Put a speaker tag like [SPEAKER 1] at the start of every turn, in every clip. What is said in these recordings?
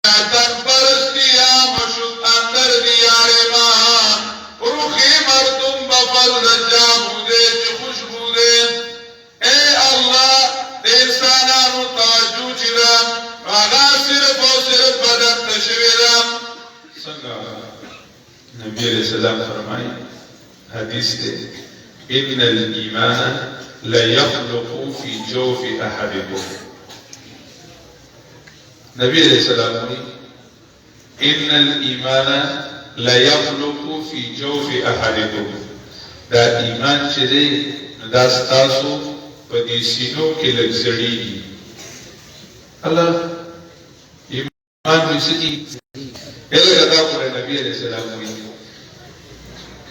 [SPEAKER 1] تن پرستیا مشد اندر دیار ما روخی مردم بفضل جاموده چه خوشبوده اے اللہ دیسانانو توجو چیدم آغا صرف و صرف بدن تشویدم سنگا نبی علیہ السلام فرمائی حدیث دے ان الایمان لیخلق فی جوف احدکم نبی علیہ السلام نے ان الایمان لا يخلق في جوف احدكم دا ایمان چې دی دا ستاسو په دې سینو کې لګزړي الله ایمان دې سکی هغه دا پر نبی علیہ السلام وی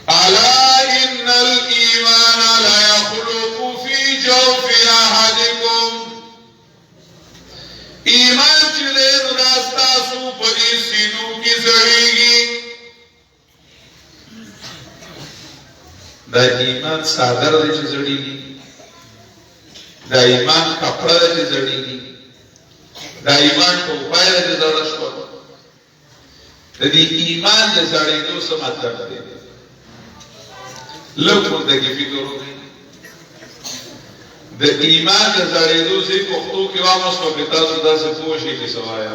[SPEAKER 1] الا ان الايمان لا يخلق في جوف احدكم ایمان چې له راستاسو په دې سینو کې زړیږي دا ایمان صادر دی چې زړیږي دا ایمان کپڑا دی چې زړیږي دا ایمان ټوپای دی چې زړه شو د دې ایمان د زړېدو څه مطلب دی لږ ورته فکر وکړئ د ایمان د زړېدو څه پښتو کې وامه سو په تاسو داسې پوه شئ چې سوایا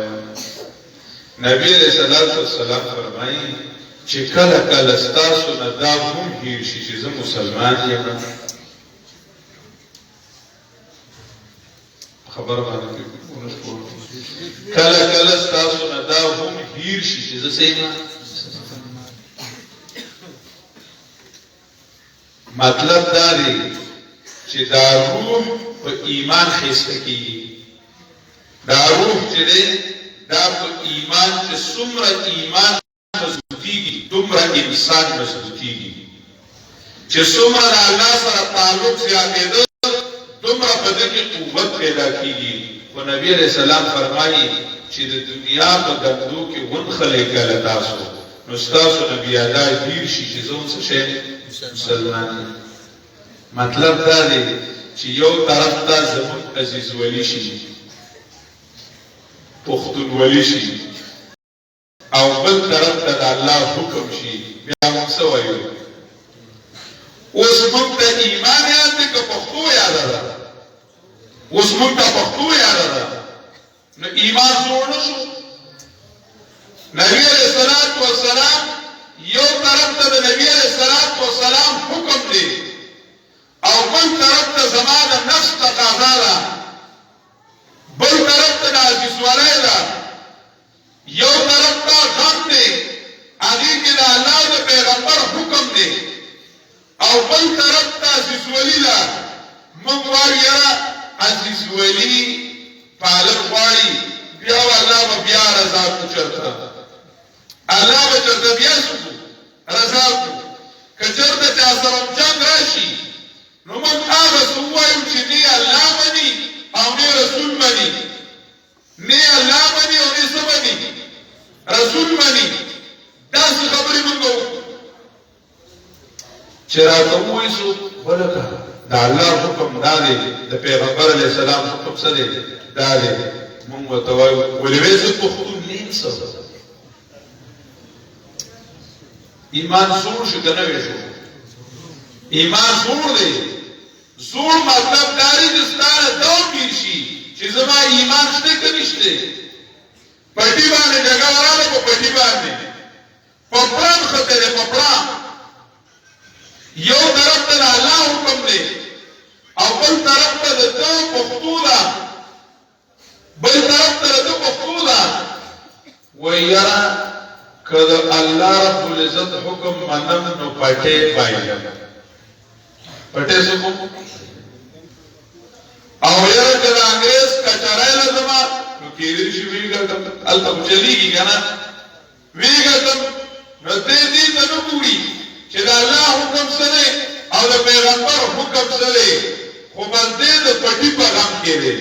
[SPEAKER 1] نبی علیہ الصلوۃ والسلام فرمایي چې کله کله ستاسو نه دا هم هیر شي چې زه مسلمان یم خبر باندې کله کله ستاسو نه دا هم هیر شي چې زه سیم مطلب دا دی چې دا روح په ایمان خسته کیږي دا روح چې دی دا په ایمان چې څومره ایمان مضبوطیږي دومره انسان مضبوطیږي چې څومره د الله سره تعلق زیاتېده دومره په دې کې قوت پیدا کیږي خو نبی علیہ السلام فرمایي چې د دنیا په دندو کې ونخلې کله تاسو نو ستاسو نبی ادای دیر شي چې زون څه شي مسلمان مطلب دا دی چې یو طرف ته زمون عزیز ولی شي پختون ولی شي او بل طرف ته د الله حکم شي بیا موږ څه وایو اوس موږ ته ایمان یاد دی که پښتو یاد ده اوس موږ ته پښتو یاد ده نو ایمان جوړ نه شو نبی علیہ الصلوۃ والسلام یو طرف ته د نبی علیہ الصلوۃ والسلام حکم دی او بل طرف ته زما د نفس تقاضا ده بل طرف ته د عزیزوالۍ ده یو طرف ته غم دی هغې کې د الله د پیغمبر حکم دی او بل طرف ته عزیزولي ده موږ وایو یاره عزیزولي پالل غواړي بیا الله به بیا رضا کړو چېرته الله به چېرته بیا رضا کړو که چېرته چا سره جنګ راشي نو موږ هغه څه ووایو چې نه الله مني او نه رسول مني نه الله مني او نه څه مني رسول مني داسې خبرې موږ وکړو چې راته ووایسو ولکه د الله حکم دا دی د پیغمبر علیه السلام حکم څه دی دا دی موږ ورته وایو ولې وایي زه پښتون نه یم څه ایمان زوړ شو که نه وی شو ایمان زوړ دی زوړ مطلب داری چې ستا نه دا وپیر شي چې زما ایمان شته که نشته پټي باندې جګه ولاړه په پټي باندې په پړان خطر دی په پړان یو طرف ته د الله حکم دی او بل طرف ته د ده پښتو ده بل طرف ته د ده پښتو ده وایي یاره که د الله رب العزت حکم منم نو پټې باید پټې څه کوم او یاره که د انګریز کچری لازمه نو کېدای شي ویګټم هلته خو چلېږي که نه ویګټم نو دې ته نه ګوري چې د الله حکم څه دی او د پیغمبر حکم څه دی خو بس دې د پټي په غم کې دی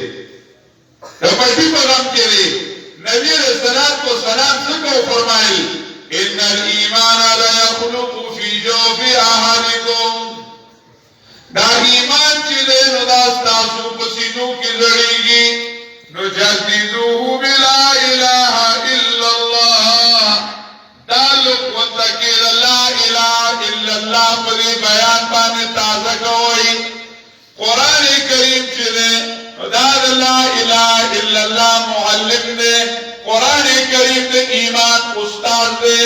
[SPEAKER 1] د پټي په غم کې دی نبی علیہ الصلوۃ والسلام څنګه فرمایي ان الايمان لا يخلق في جوف احدكم دا ایمان چې دی نو دا ستاسو په سینو کې زړیږي نو جددوه بلا اله الا الا الله معلم دے قرآن کریم دے ایمان استاد دے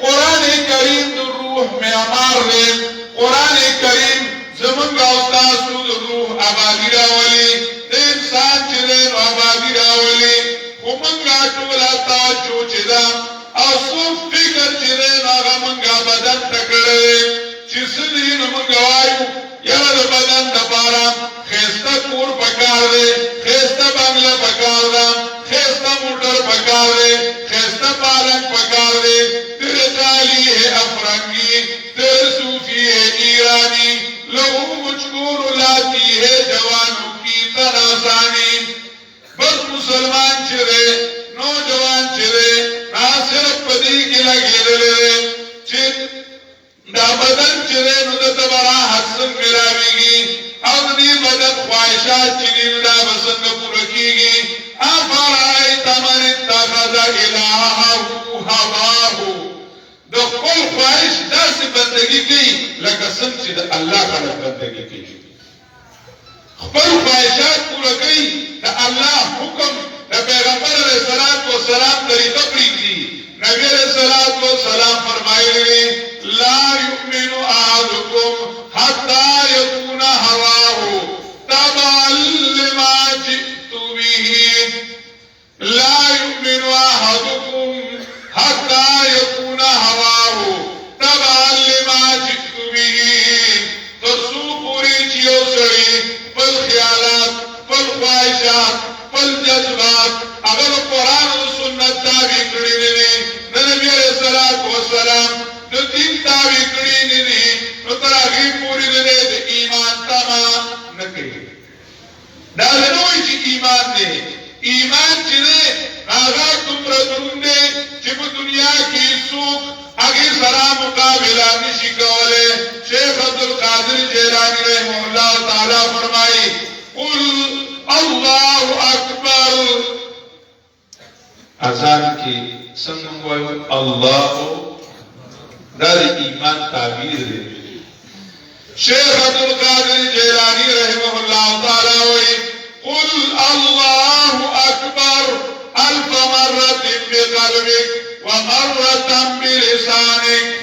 [SPEAKER 1] قرآن کریم دے روح معمار دے قرآن کریم زمنگا استاسو دے روح آبادی راولی دے انسان چدے آبادی راولی ومنگا تولا توجہ چدا او سوف فکر چدے ناغا منگا بدن تکڑے چسدی نمنگا وایو یاد بدن دپارا خیستا کور پکار دے خیستا بنگلہ پکار دا خیستا موٹر پکار دے خیستا پالک پکار دے تیرے جالی ہے افرنگی تیرے صوفی ہے ایرانی لہو مجکور لاتی ہے جوانوں کی تناسانی بس مسلمان چرے نوجوان چرے نا صرف پدی کی لگے دلے چر دا بدن چرے ندت برا حسن ملاویگی او دی بدن خواہشات چنین دا بسند پرکیگی افرائیت من اتخذ الہہو ہواہو دا کل خواہش دا سی بندگی کی لکسن چی دا اللہ خلق بندگی کی خبر خواہشات پرکی دا اللہ حکم دا پیغمبر علیہ السلام طریقہ پریدی نبی علیہ السلام فرمائے لا یؤمن احدکم حتی یکون ہواہو تبعا لما جئت به لا یؤمن احدکم حتی یکون ہواہو تبعا لما جئت به ترسو پوری چیو سڑی پل خیالات پل خواہشات پل جذبات اگر قرآن و سنت تابع کری نبی علیہ السلام نو دین تابع کری نو تراغی پوری دے ایمان تاما نکری دازنوی چی ایمان دے ایمان چی دے آغا تم ردون دے چی پا دنیا کی سوک اگی سرا مقابلہ نشی کولے شیخ عبدالقادر جیلانی رحمہ اللہ تعالیٰ فرمائی قل اللہ اکبر اذان کی سنگوائیو اللہ در ایمان تعبیر دے شیخ عبدالقادر جیلانی رحمہ اللہ تعالیٰ ہوئی قل اللہ اکبر الف مرت بقلبک ومرت بلسانک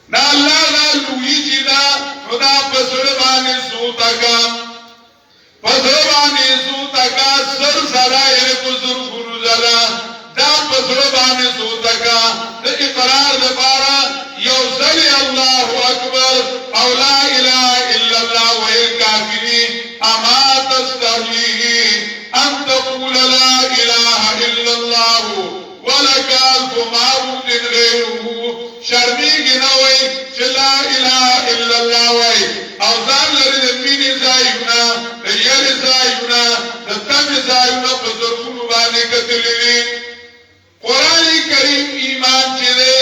[SPEAKER 1] نا اللہ نا لوئی چیدا خدا پسربانی سوتا کا پسربانی سوتا کا سر سرائر پسر گرو زلا دا پسربانی سوتا کا دا اقرار دبارا یوزلی اللہ اکبر او لا الہ الا اللہ وہی کافری اما تستحلیه ان تقول لا الہ الا اللہ ولک الف معبود غیره شرمیگی نوی چه لا الہ الا اللہ وی اوزان لرد مینی زائیونا دیر زائیونا دتم زائیونا پزرگونو بانے کتلیلی قرآن کریم ایمان چیدے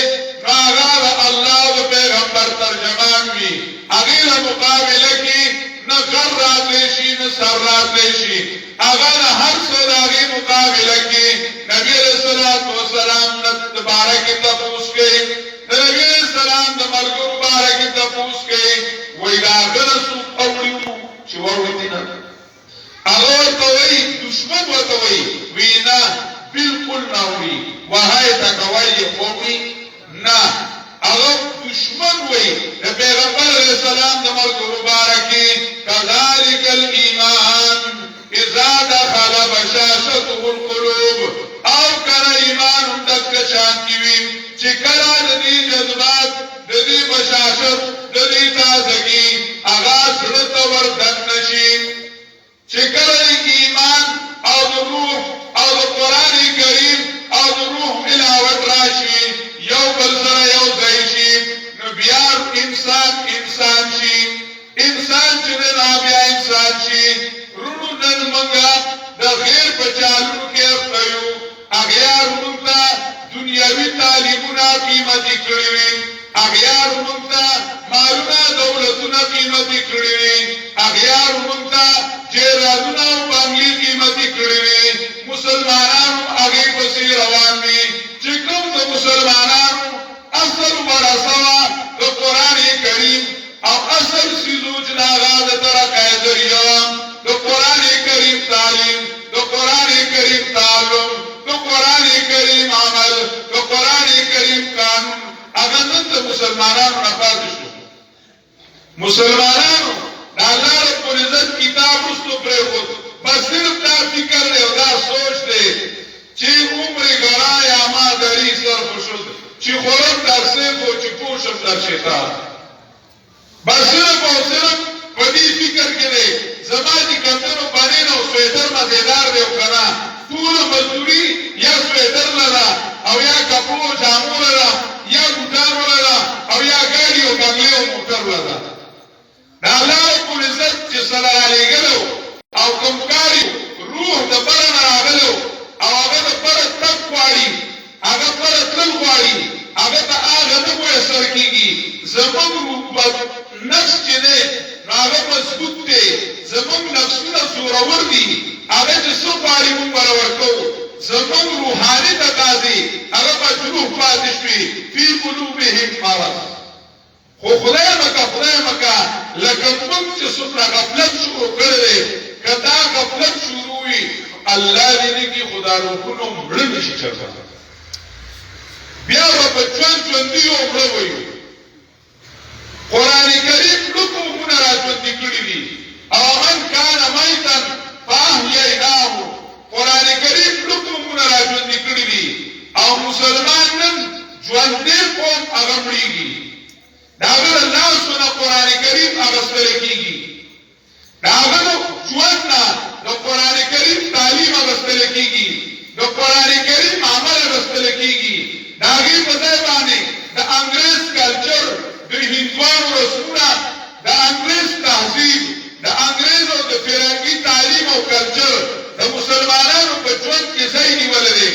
[SPEAKER 1] ناغال اللہ و پیغمبر ترجمان وی اغیل مقابلہ کی نگر رات لیشی نسر رات لیشی اغیل ہر صداغی مقابلہ کی نبی علیہ السلام نتبارکی تپوس گئی نبی علیہ السلام دمرگو مبارکی تپوس گئی وی داغل سوک اوڑیو چوڑی دینا اغور توئی دشمن و توئی وینا بالکل ناوی وہائی تکوائی قومی نا اغور دشمن وی پیغمبر علیہ السلام دمرگو مبارکی کذالک الایمان اذا دخل بشاشته القلوب او کر ایمان تک شانتیوی چکلا ندی جذبات ندی بشاشت ندی تازگی آغاز رت وردن نشی چکلا ایمان او روح او قرآن کریم او روح ملاوت راشی یو بلسر یو زیشی نبیار انسان شی انسان چنن آبیا انسان شی رونو نن منگا دا غیر پچالو کے افتیو اغیار منتا دنیاوی تعلیمونا قیمتی کریوی اغیار منتا مالونا دولتونا قیمتی کریوی اغیار منتا جیرادونا و بانگلی قیمتی کریوی مسلمانانو اغی پسی روانی چکم دا مسلمانانو اصل برسوا دا قرآن کریم او اصل سیزو جناغا دا ترہ قیدریان دا قرآن کریم تعلیم دا قرآن مسلمانانو دا الله رب العزت کتاب رستو پرېښود بس صرف دا فکر دی او دا سوچ دی چې عمر ګرای اما دری صرف شد چې خورم در سیف و چې پوشم در شیطان بس صرف او صرف په دې فکر کې دی زما چې کمدنو بنین او سویټر مزیدار دی او کنه ټول مزدوري یا سویټر لره او یا کپړو جامو لره یا ګوټانو لره او یا ګاډي او بنګلې او موټر لره دا الله رب العزت چې صلی الله علیه او کوم کاری روح د برن راغلو او هغه د پر تک غواړي هغه پر تل غواړي هغه ته هغه نه میسر کېږي زموږ نفس چې دی نو هغه مضبوط دی زموږ نفسونه زورور دي هغه چې څه غواړي موږ به ورکوو زموږ روحاني تقاضې هغه مجروح پاتې شوي فی قلوبهم مرض خو خدای مکه لکه موږ چې څومره غفلت شروع کړی دی که دا غفلت شروع وي الله دې نه کړي خو دا روحونه مړه نه شي چېرته بیا به په ژوندي او مړه وایو قرآن کریم لږ قومونه راژوندي کړي دي او من کان میتا فاحییناه قرآن کریم لږ قومونه راژوندي کړي دي او مسلمان نن ژوندی قوم هغه مړېږي د هغه له لاسو نه قرآن کریم اخیستلی کېږي د هغه له ژوند نه د قرآن کریم تعلیم اخیستلی کېږي د قرآن کریم عمل اخیستلی کېږي د هغې په ځای باندې د انګریز کلچر د هندوانو رسمونه د انګریز تهذیب د انګریز او د فرنګي تعلیم او کلچر د مسلمانانو په ژوند کې ځای نیولی دی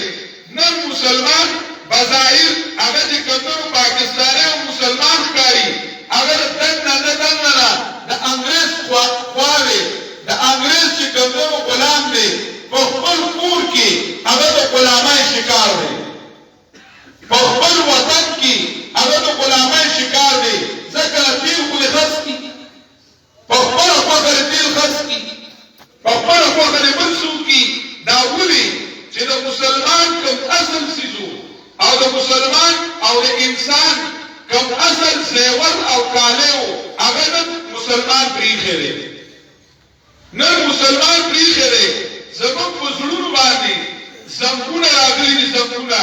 [SPEAKER 1] نن مسلمان بظاهر هغه چې کمدنو پاکستانی او مسلمان ښکاري هغه د دننه نه دننه د انګریز خواوې د انګریز چې کمدنو غلام دی په خپل کور کې هغه د غلامۍ شکار دی په خپل وطن کې هغه د غلامۍ شکار دی ځکه تیل خو یې خرڅ کړي په خپله خوښه یې تیل خرڅ کړي په خپله خوښه یې بل څوک کړي دا ولې چې د مسلمان کوم اصل څیزو او د مسلمان او د انسان کوم اصل زیور او کالیو هغه نن مسلمان پریښی دی نن مسلمان پریښی دی زموږ په زړونو باندې زنګونه راغلي دي زنګونه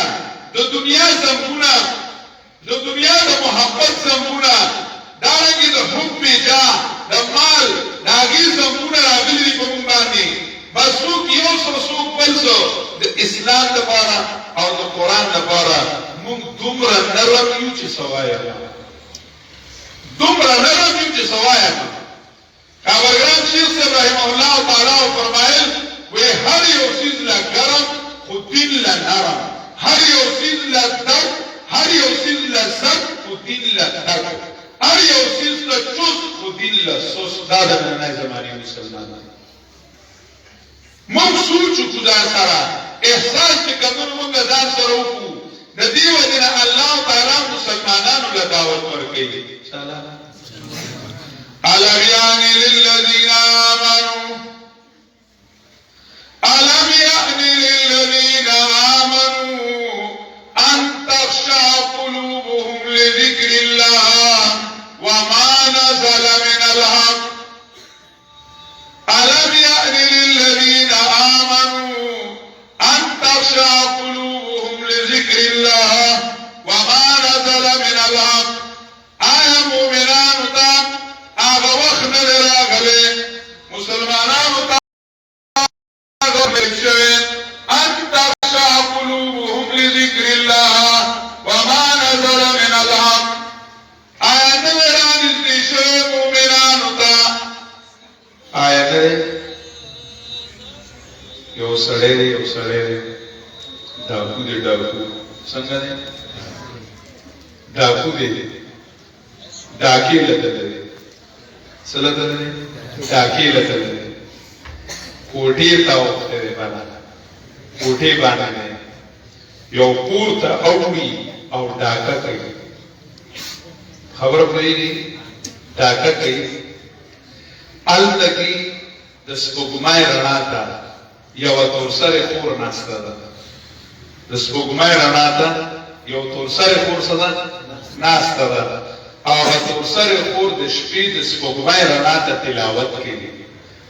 [SPEAKER 1] د دنیا زنګونه د دنیا د محبت زنګونه دارنګې د حب جاه د مال د هغې زنګونه راغلي دي په موږ باندې بس څوک یو څه څوک بل څه د اسلام لپاره او د قرآن لپاره موږ دومره نرم یو چې څه وایم دومره نرم یو چې څه وایم کابلګرام شیخ صاحب رحمه الله تعالی فرمایل وی هر یو څیز له ګرم خو دین له نرم هر یو څیز له درد هر یو څیز له زد خو دین له درد هر یو څیز له چست خو دین له سست دا د نننۍ زمانې مسلمانان موږ سوچ وکړو ځان سره احساس چې کمونو موږ ځان سره وکړو د دې وجې نه الله تعالی مسلمانانو له دعوت ورکوي ألم يأن للذين آمنوا ألم يأن للذين آمنوا أن تخشع قلوبهم لذكر الله وما نزل من الحق ألم يأن للذين آمنوا أن تخشع قلوبهم لذكر الله وما نزل من الحق آیا مومنانو تا آغا وقت ندر آغلے مسلمانانو تا آغا بلشوین ان تخشع قلوبهم لذکر اللہ وما نزل من الحق آیا ندران ازدیشوین مومنانو تا آیا ندر یو سڑے ڈاکو دے ڈاکو سنگا دے ڈاکو دے ډاکې لته لري څه لته لري ډاکې لته لري کوټې ته وخته دی باندې کوټې باندې یو پورته اوړي او ډاکه کوي خبره پوهېږي ډاکه کوي هلته کې د سپوږمۍ رڼا ته یوه تورسرې خور ناسته ده د سپوږمۍ رڼا ته یو تورسرې خور څه ده ناسته ده هغه تور سره خور د شپې د سپوږمۍ رڼا ته تلاوت کوي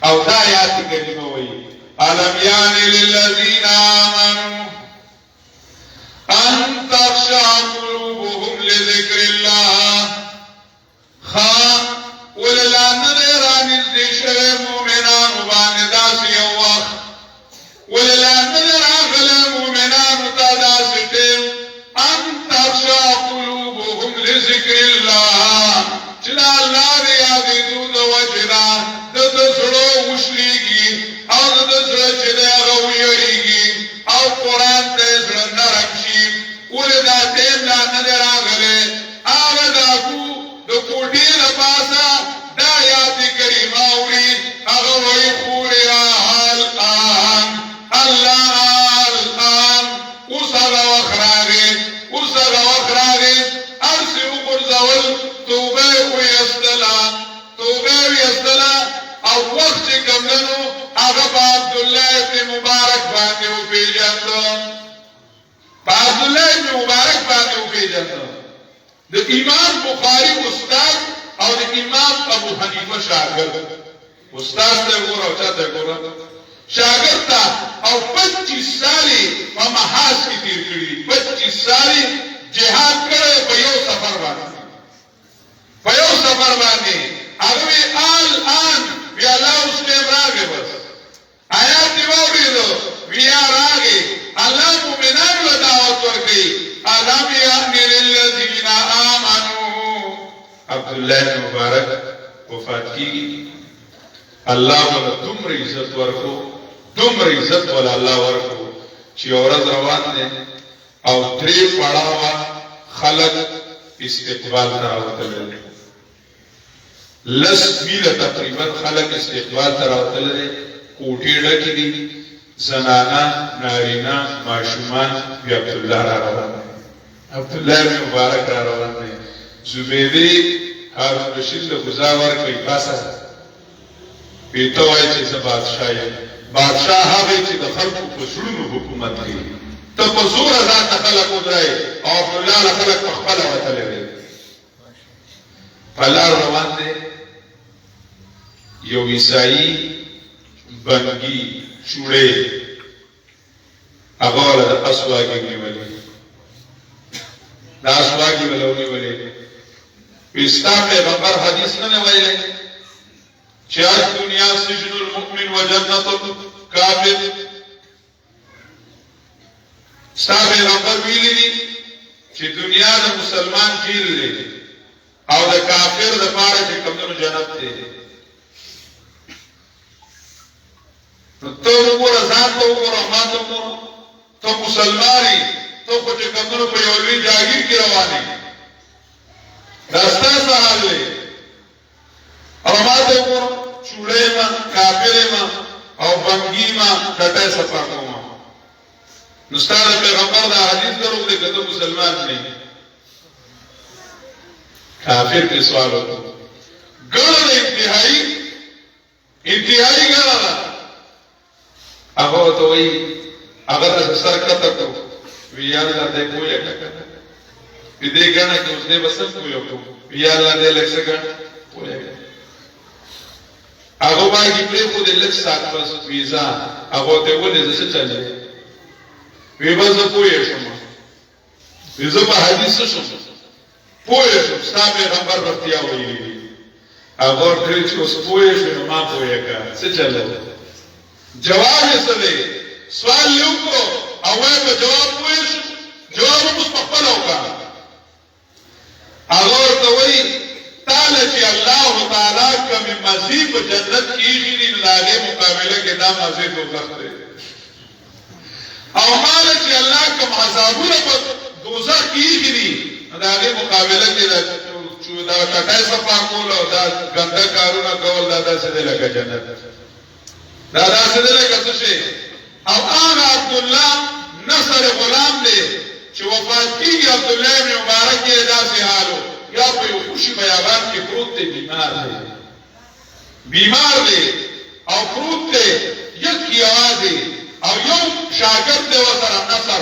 [SPEAKER 1] او دا آیات کریمه وایي الم یان للذین آمنوا ان تخشع قلوبهم لذکر الله وللانه رانږدې شوی مؤمنانو باندې داسې یو وخت وللانه راغلی مؤمنانو ته داسې ټیم ان تخشع قلوبهم لذکر الله چې د الله د یادېدو د وجې نه د ده زړه وشلېږي او د ده زړه چې دی هغه ویړېږي او قرآن ته یې زړه نرم شي ولې دا ټیم لا نه دی راغلی هغه د ابو د کوټې له پاسه دا آیات کریمه اوري هغه وایي خوریا الآن الله الآن اوس هغه وخت راغی اوس هغه وخت راغی هر څه وغورځول توبه یې ویستله توبه یې ویستله او وخت چې کوم دی نو هغه په عبدالله ابن مبارک باندې وپېژانده په عبدالله ابن مبارک باندې وپېژانده د امام بخاري استاد او د امام ابو حنیفه شاګرد استاد ته ګوره او چا ته ګوره شاګرد ته او 25 سالې په محاذ کې تېر کړي 25 سالې جهاد کړی په یو سفر باندې په یو سفر باندې هغه وی الان بیا الله اوس ټیم راغی بس آیات یې واورېدو بیا راغی الله مؤمنانو له دعوت ورکوي الم یأن للذین آمنوا عبدالله بن مبارک وفات کیږي الله ولا دومره عزت ورکو دومره عزت ولا الله ورکو چې ورځ روان دي او درې پړاوه خلک استقبال ته راوتل لس میله تقریبا خلک استقبال ته راوتل کوټې ډکې دي زنانا نارینا ماشومان بیا عبدالله را روان دی عبدالله بن مبارک را روان دی زبیدی هارون رشید له غذا ورکړي باسه پیته وایي چې زه بادشاه یم بادشاه هغه چې د خلکو په زړونو حکومت کوي ته په زوره ځان ته خلک ودرایې او عبدالله له خلک په خپله وتلی دی په لار روان دی یو عیسایي بنګي چوړې هغه والا د اسواګي نیولې دا اسواګي ولا ونیولې اسلام پیغمبر حدیث نه ویلې چې دنیا سجن المؤمن وجنة الكافر اسلام پیغمبر ویلي چې دنیا د مسلمان جیل دی او د کافر د پاره چې کومو جنت دی ته وګوره ځان ته وګوره ما ته وګوره ته مسلمانې ته خو چې کومو په یو لوی جاګیر کې روانې دا ستاسو حال دی او ما ته وګوره چوړې ما کافرې ما او بنګي ما کټه صفا کوم نو ستاسو پیغمبر دا حدیث درو دې کته مسلمان نه کافر کې سوال وکړو ګڼه انتهایی ګڼه هغه ته وایي هغه سر کته کو ویال دې کوی دې ګڼه کې اوس دې بسل کوی کو ویال دې لکه ګڼه کوی هغه باندې پرې خو دې لکه سات بس ویزا هغه ته ولې څه چلې وی بس کوی شم ویزا په حدیث شم پوه شم ستا پیغمبر رښتیا ویلي هغه ورته چې اوس پوه شو ما پوهېږه څه چلو جواب یې څه دی سوال یې وکړو او وایي په جواب پوه شو جواب یې اوس په خپله وکړه هغه ورته وایي تا له چې الله تعالی کومې مزې په جنت کې ایښي دي نو د هغې مقابله کې دا مزې دوزخ دی او ما له چې الله کوم عذابونه په دوزخ کې ایښي دي دا هغه مقابله کې دا کټای صفا کول او دا ګنده کارونه کول دا داسې دی لکه جنت دا داسې دی لکه څه شي او هغه عبدالله نصر غلام دی چې وفات کېږي عبدالله بن مبارک یې داسې حال و یا په یو خوشي بیابان کې پروت دی بیمار دی او پروت دی یکی آوازې او یو شاګرد دی ورسره نصر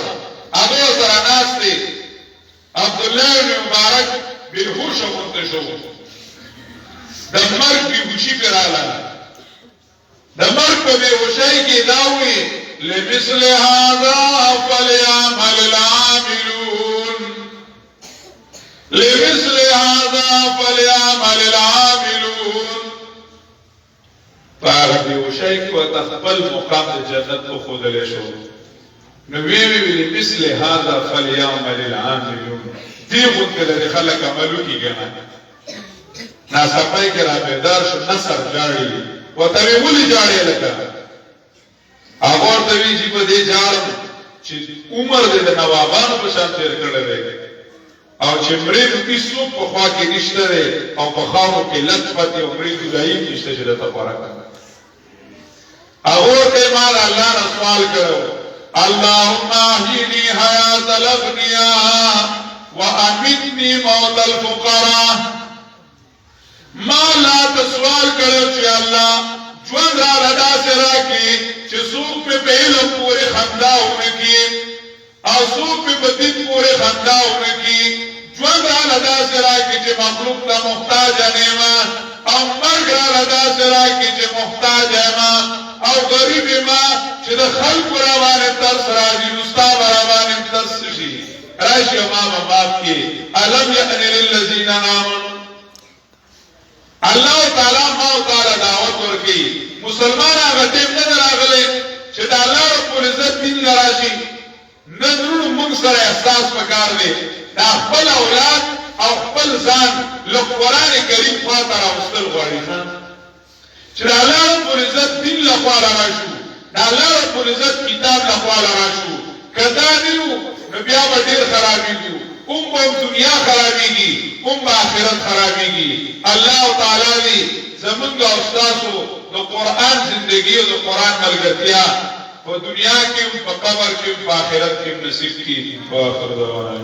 [SPEAKER 1] هغه ورسره ناست دی عبدالله بن مبارک بالهوش غونډه شو د مرګ بیهوشي پیراله د مرګ په بیهوشۍ کې دا وي لمثل هذا فليعمل العاملون لمثل هذا فليعمل العاملون فهغه بیهوشۍ کې ورته خپل مقام د جنت وښودلی شو نو وی لمثل هذا فليعمل العاملون دی غوندې د خلک عملو کې ګڼه ناڅاپی کې را بیدار شو نصر جاړي ورته وی ولې جاړې لکه هغه ورته وی چې په دې جاړم چې عمر دې د نوابانو په شان تېر کړی دی او چې مړی نو هېڅوک په خوا کې نشته دی او په خاورو کې لت پاتې او مړی جدایي نشته چې درته غوره کړه هغه ورته ما د الله نه سوال کړی اللهم احيني حياة الاغنياء وامتني موت الفقراء ما لا تسوال کړو چې الله ژوند را لدا سره کې چې څوک په علم پورې خندا وکړي او څوک په دین پورې خندا وکړي ژوند را لدا سره کې چې مخلوق ته محتاج نه ما او مرګ را لدا سره کې چې محتاج ما او غریب ما چې د خلق را باندې ترس راځي مستاب را باندې ترس شي راشي ما باپ کې الم يأن للذين آمنوا الله تعالی ما تعالی دعوت ورکي مسلمان هغه ټیم نه راغلي چې د الله رب العزت دین لراشي نظرونو موږ سره احساس وکړ دي دا خپل اولاد او خپل ځان له قران کریم خاطر راوستل غواړي چې د الله رب العزت دین له خوا راشو د الله رب العزت کتاب له خوا راشو کدا نیو بیا به ډیر خرابېږي په دنیا خرابېږي په آخرت خرابېږي الله تعالی دې زمونږ او تاسو د قران ژوندۍ او د قران ملګرتیا په دنیا کې په قبر کې په آخرت کې نصیب کړي. واخر دعوانا